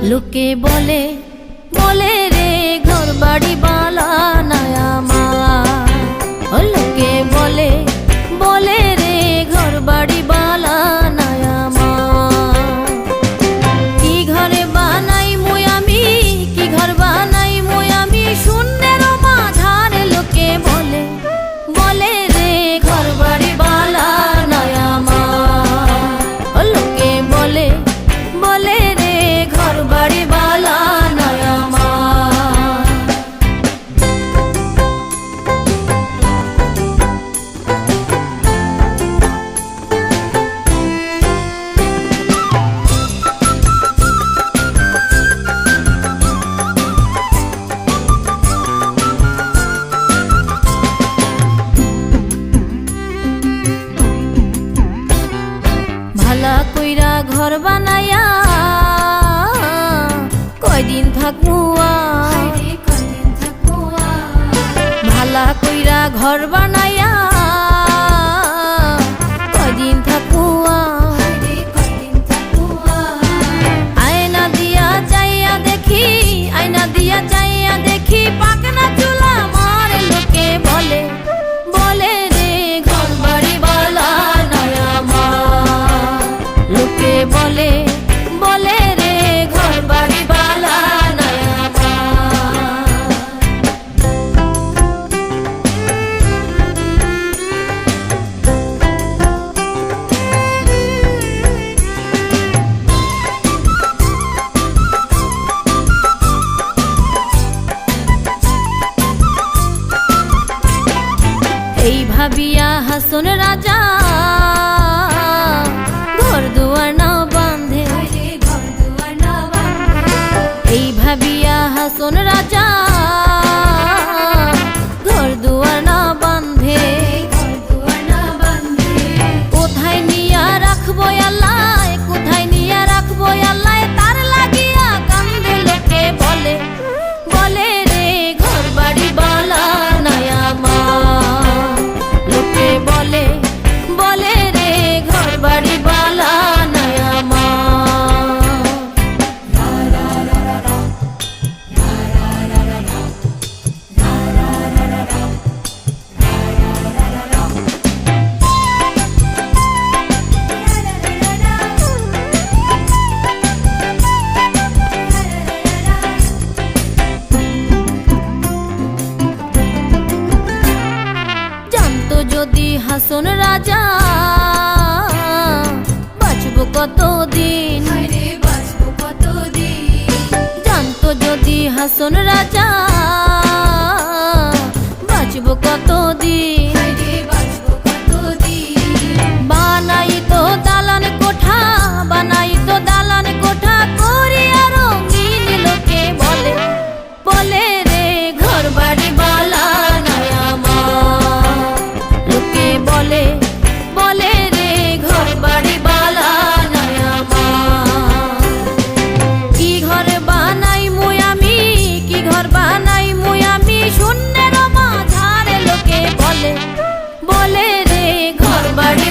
লোকে বলে বলে রে ঘর বাড়ি বালা নাই আমার। লোকে বলে বলে রে ঘর বাড়ি বালা নাই আমার। কি ঘরে বানাই মুই আমি, কি ঘর বানাই মুই আমি, শূন্যের মাঝারে লোকে বলে বলে রে ঘর বাড়ি বালা নাই আমার। লোকে বলে বলে রে ঘর বাড়ি বালা নাই আমার। ভালা কইরা ঘর বানায়া কয়দিন থাকবো ভালা কইরা ঘর বানায়া কয়দিন থাকবো আয়না দিয়া চাইয়া দেখি, আয়না দিয়া চাইয়া দেখি পাকনা চুলা মারে। লোকে বলে বলে রে ঘর বাড়ি বালা নাই আমার। লোকে বলে বলে রে ঘর বাড়ি বালা নাই আমার। এই ভাবিয়া হাসন রাজা ঘর দুয়ার না বাঁধে। এই ভাবিয়া হাসন রাজা ঘর দুয়ার না বাঁধে। কোথায় নিয়া রাখবো আল্লাহ, কোথায় নিয়া রাখবো আল্লাহ, তার লাগিয়া কান্দে। লোকে বলে বলে রে ঘর বাড়ি বালা নাই আমার। লোকে বলে বলে রে ঘর বাড়ি বালা নাই আমার। জানতো যদি হাসন রাজা বাঁচবো কতদিন, জানতো যদি হাসন রাজা বাঁচবো কতদিন। বানাই তো দালান কোঠা, বানাই তো দালান কোঠা করিয়া রঙিন। লোকে বলে বলে রে ঘর বাড়ি বালা নাই আমার। লোকে বলে বলে রে ঘর বাড়ি বালা নাই আমার। কি ঘর বানাই মুই আমি, কি ঘর বানাই মুই আমি, শূন্যের মাঝারে। লোকে বলে বলে রে ঘর বাড়ি